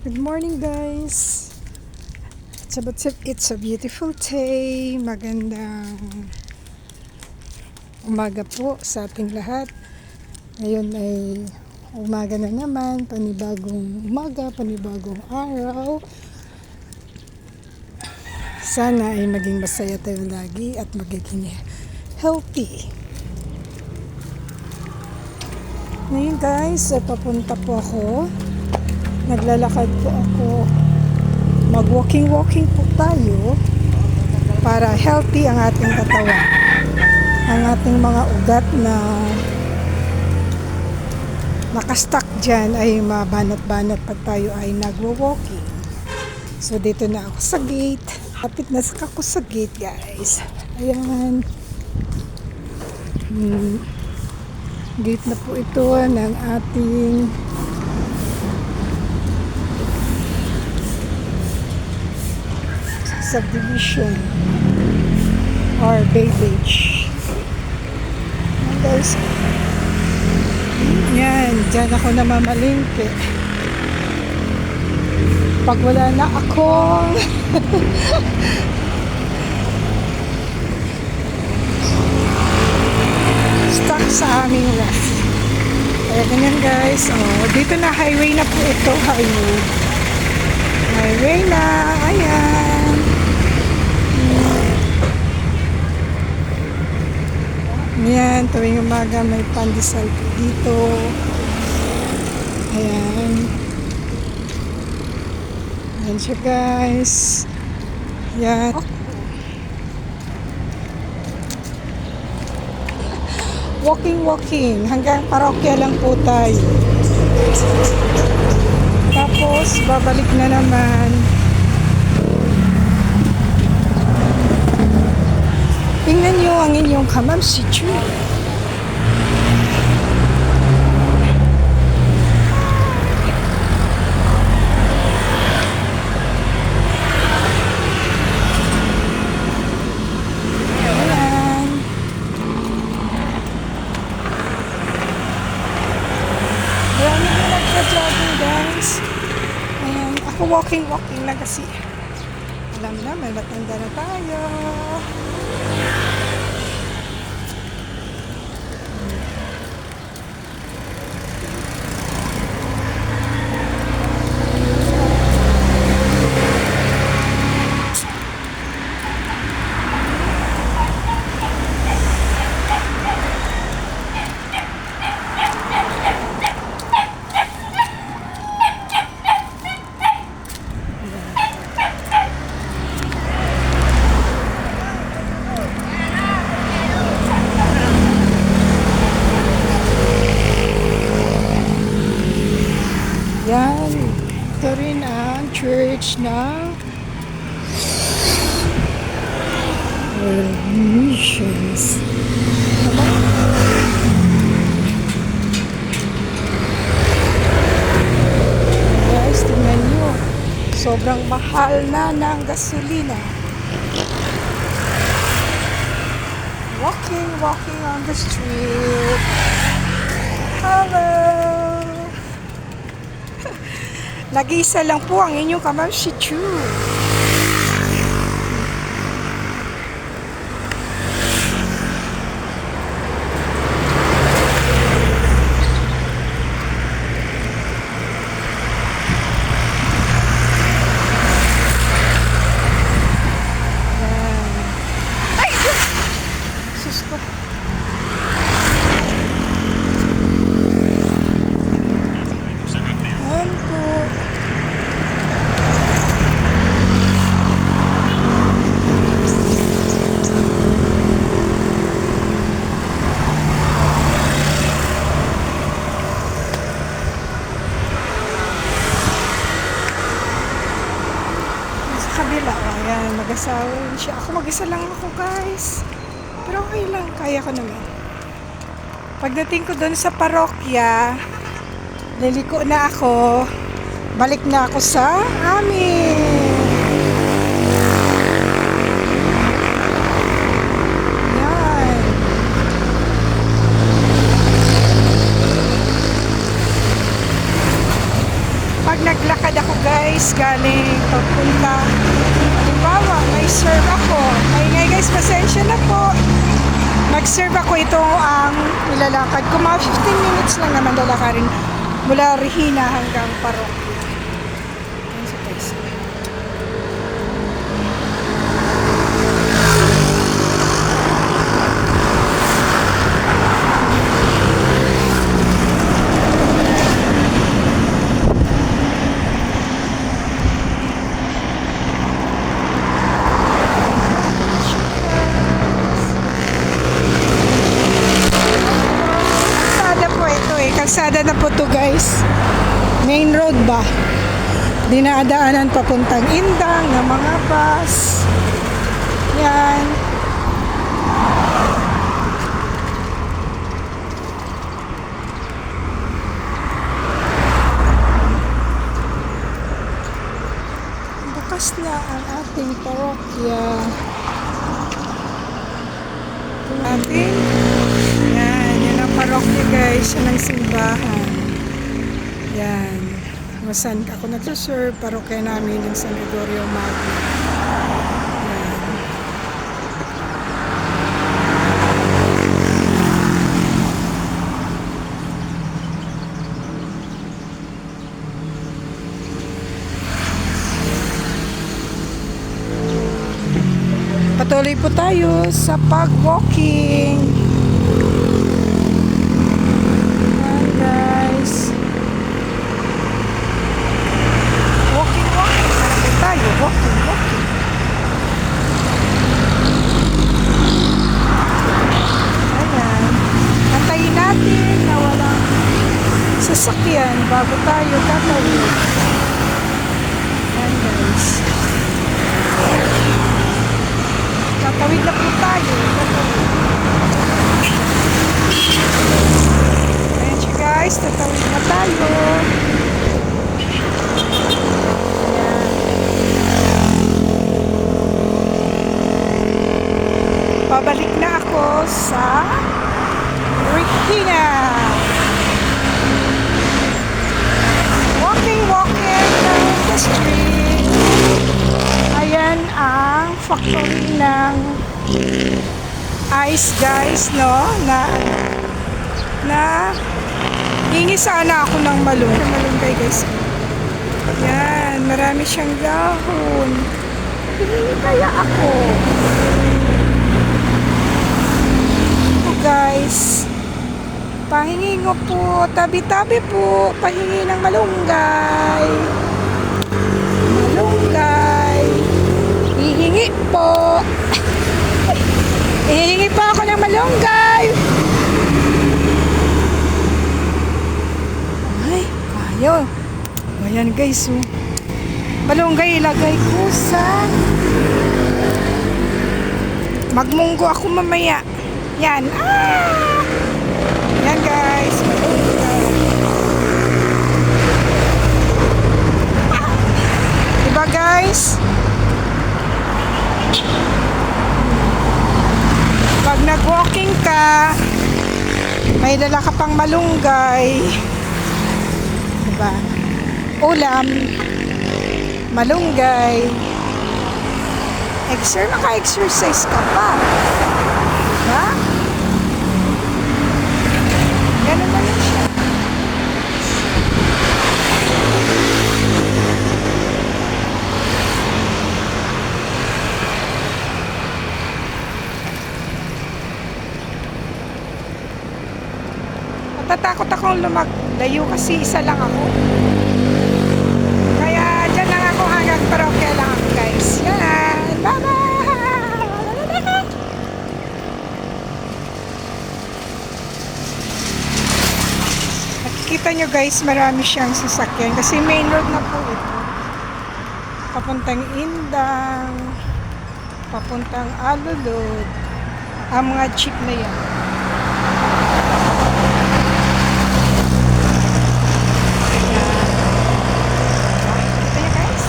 Good morning, guys. It's a beautiful day. Magandang umaga po sa ating lahat. Ngayon ay umaga na naman, panibagong umaga, panibagong araw. Sana ay maging masaya tayo lagi at magiging healthy. Ngayon, guys, papunta po ako. Naglalakad po ako. Mag-walking po tayo para healthy ang ating katawan. Ang ating mga ugat na nakastak dyan ay mabanat-banat pag tayo ay nagwo-walking. So dito na ako sa gate. Kapit na ako sa gate, guys. Ayan. Gate na po ito ng ating subdivision or village. Guys, yan, dyan ako namamalingke. Pag wala na ako stuck sa aming ref. Kaya ganyan, guys. Dito na, highway na po ito. Highway na. Ayan. Ayan, tuwing umaga may pandesal dito. Ayan. Ayan siya, guys. Ayan. Walking. Hanggang parokya lang po tayo. Tapos, babalik na naman. Tingnan nyo ang inyong kamamsichu. Ayan. Marami na nagpa-jogging, guys. Ayan. Ako walking na kasi. Alam na, may matanda na tayo. Yan, ito rin ang church na World Missions. Guys, tingnan nyo. Sobrang mahal na ng gasolina. Walking on the street. Hello! Nag-iisa lang po ang inyong kamamsichu. Ay! Sus ko. Kabila, ayan, mag-asawa rin siya. Ako mag-isa lang ako, guys. Pero okay lang, kaya ko naman. Pagdating ko doon sa parokya, liliko na ako. Balik na ako sa amin. Yan. Pag naglakad naglalakad ako guys, galing papunta. Halimbawa, may serve ako. Maingay guys, pasensya na po. Mag-serve ako, ito ang nilalakad ko. Mga 15 minutes lang naman lalakarin mula Regina hanggang Parokya. Ayan siya guys. Kalsada na po to guys. Main road ba? Dinadaanan papuntang Indang ng mga bus. Yan. Bukas na ang ating parokya. Ating parokya guys, yan ang simbahan. Yan. Masan ako nagsuserve, parokya namin ng San Gregorio Magno. Yan. Patuloy po tayo sa pag-walking. Sasakyan bago tayo tatawid. Ayan guys. Tatawid na po tayo. Ayan siya guys. Tatawid na tayo. Ayan. Pabalik na ako sa Regina. Walking down the street. Ayan ang factory ng ice guys, no? Na hingi sana ako ng malunggay guys. Yan, marami siyang dahon. Hingi kaya ako. Ito guys. Pahingi ko po, tabi-tabi po, pahingi ng malunggay. Malunggay. Hihingi po. Hihingi po ako ng malunggay. Ay, kayo. Ayan guys, oh. Malunggay ilagay ko sa... Magmunggo ako mamaya. Yan. Ah! Yan guys, diba guys? Pag nag-walking ka, may dala ka pang malunggay. Diba? Ulam, malunggay. Naka-exercise ka pa. Diba? Ganun na lang siya. Natatakot akong lumaglayo kasi isa lang ako. Kaya dyan lang ako hanggang parokya lang guys. Yan. Bye-bye! Kita nyo guys, marami siyang sasakyan kasi main road na po ito. Papuntang Indang, papuntang Alulod, ang mga jeep na yan. Kita nyo guys?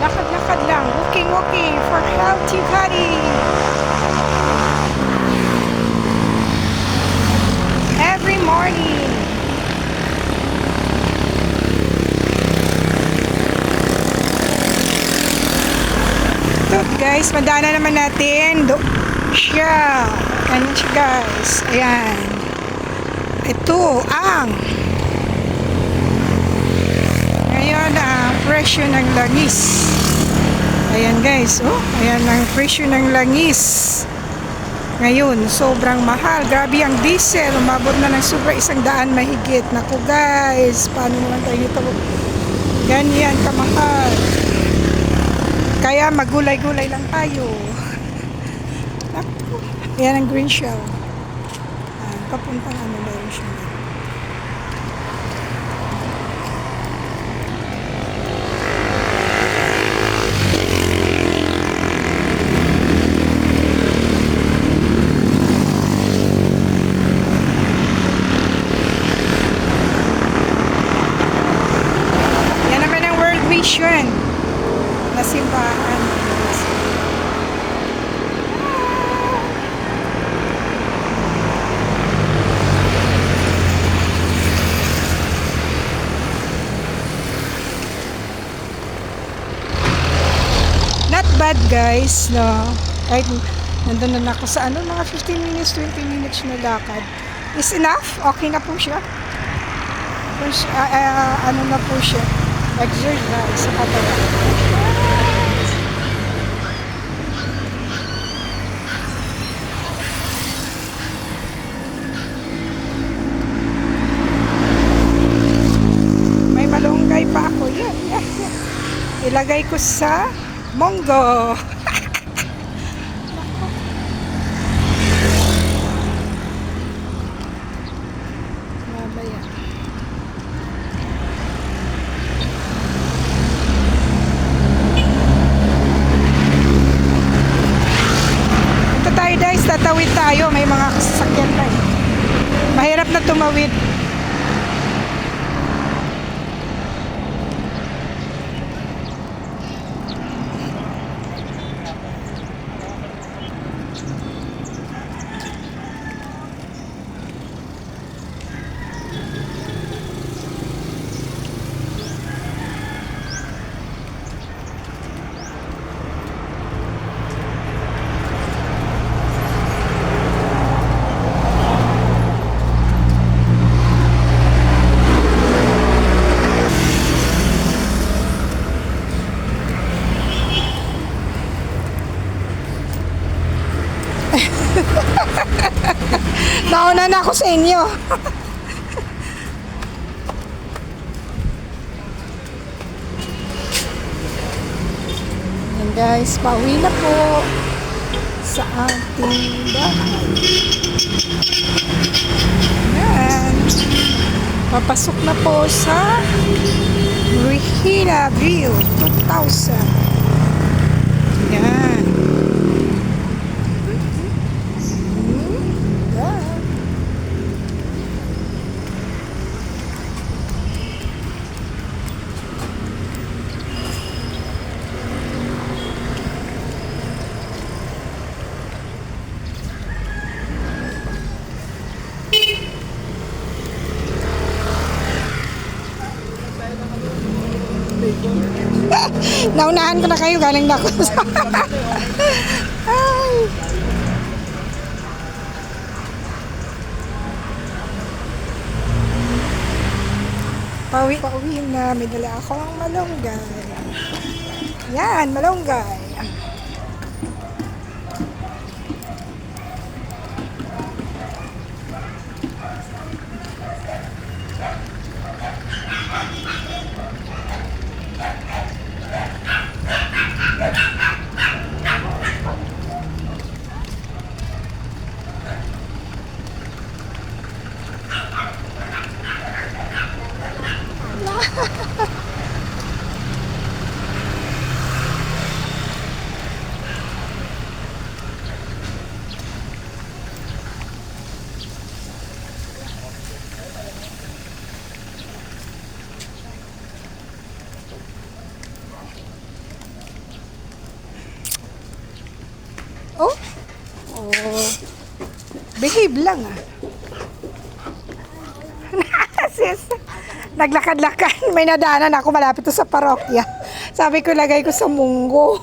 Lakad-lakad lang, walking for healthy body. Every morning. guys, madaanan naman natin. Siya. Ganyan siya guys. Ayan. Ito ang ngayon ang presyo ng langis. Ayan guys. Oh, ayan ang presyo ng langis. Ngayon, sobrang mahal. Grabe ang diesel. Umabot na ng sobra 100 mahigit. Naku guys, paano naman tayo dito? Ganyan kamahal. Kaya magulay-gulay lang tayo. Naku. Ayan ang green shell. Papuntang ano meron siya. Yan naman ang World Vision na simbahan. Not bad guys, no? Kahit nandun na ako sa ano, mga 15 minutes, 20 minutes na lakad. Is enough? Okay na po siya. Ano na po siya? Exercise sa katawan. May malunggay pa ako. Yan. Ilagay ko sa monggo. Mamaya. Ito tayo guys, tatawid tayo. May mga sasakyan tayo. Mahirap na tumawid. Nauna na ako sa inyo. Yan guys, pauwi na po sa ating bahay. Yan. Papasok na po sa Regina View 2000. Yan. Naunahan ko na kayo, galing na ako. Ay. Pauwi na, may dala akong malunggay. Yan, malunggay. Oh? Oh. Behave lang ah. Sis, naglakad-lakad. May nadaanan ako malapit to sa parokya. Sabi ko lagay ko sa munggo.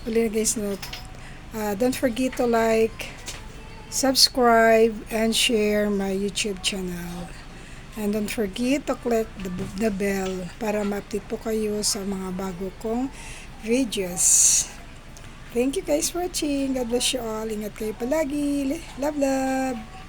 Uli na guys, no, don't forget to like, subscribe, and share my YouTube channel. And don't forget to click the bell para ma-update po kayo sa mga bago kong videos. Thank you guys for watching. God bless you all. Ingat kayo palagi. Love, love.